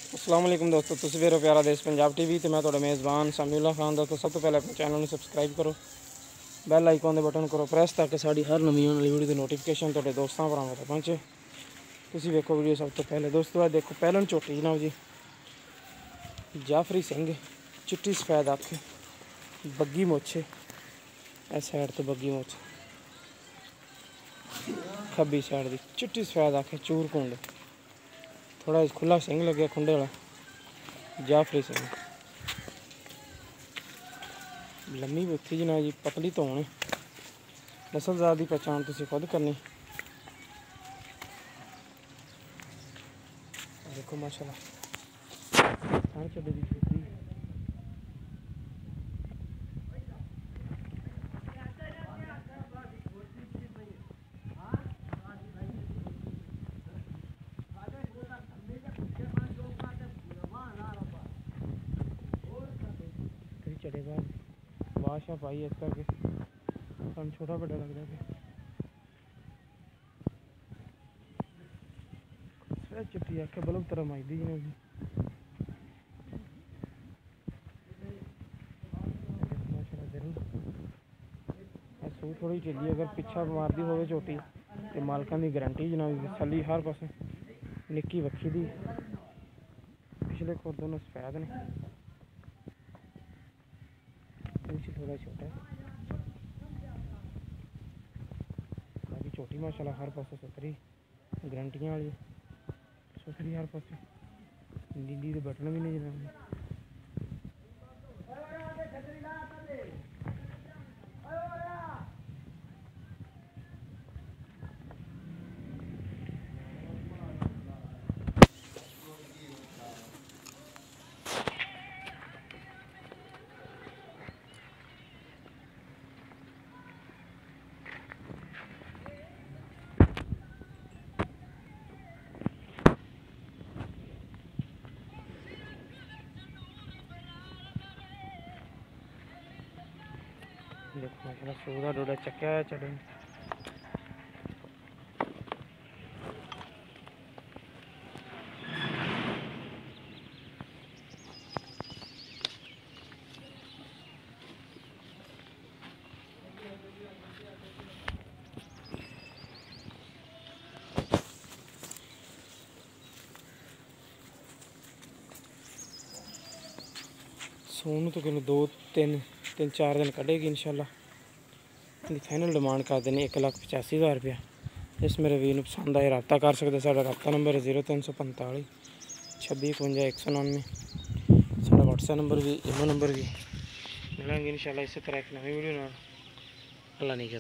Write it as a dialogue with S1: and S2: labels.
S1: अस्सलाम वालेकुम दोस्तों, तुसीं वेख रहे हो प्यारा देश पंजाब टीवी ते मैं तुहाडा मेज़बान सामीउल्लाह खान। दोस्तों सब तो पहले अपने चैनल को सबसक्राइब करो, बैल आइकॉन के बटन करो प्रेस ताकि साड़ी हर नवी आने वाली वीडियो की नोटिफिकेशन तुहाडे दोस्तों भरावां तक पहुँचे। तुसीं वेखो वीडियो सब तो पहले। दोस्तों आ देखो पहलन झोटी जनाब जी, जाफरी सिंह, चिट्टी सफेद अख, बग्गी मुछ, इस साइड तो बग्गी मुछ, खब्बी साइड की चिट्टी सफेद अख, चूर कुंड, थोड़ा खुला सिंह लगे खुंडे वाला जाफरी सिंह, लम्मी बुत्थी जनाब जी, पतली धौन, नस्लजात की पहचान तुसीं खुद करनी। देखो माशाल्लाह थान चड्डे दी छुट्टी चढ़े बाद बादशाह पाई इस करके हम छोटा बड़ा लगता है। सफेद चिट्टी आखे बल्ब तरह माइदी जी माशाल्लाह जरूर सूह थोड़ी चली अगर पिछा मारती हो झोटी तो मालकान की गारंटी जनाब तसली हर पास निक्की वक्खी दी पिछले खुर दोनों सफेद ने थोड़ा छोटा है बाकी छोटी माशाल्लाह हर पास सुथरी गारंटियां वाली सुथरी हर पास नीली के बटन भी नहीं जनाब। देखो माशाल्लाह सूदा डोडा चक्या है चढ़े सोनू तो किलो 2-3 दिन कढ़ेगी इंशाल्लाह। फाइनल डिमांड कर देनी 1,85,000 रुपया। जिस मेरे वीर पसंद आए रब्ता कर सकते। साढ़ा रब्ता नंबर है 0345 26 51 199। साढ़ा व्हाट्सएप नंबर भी इमो नंबर भी मिलेंगे इंशाल्लाह। इसी तरह एक नवी वीडियो अल्लाह नहीं के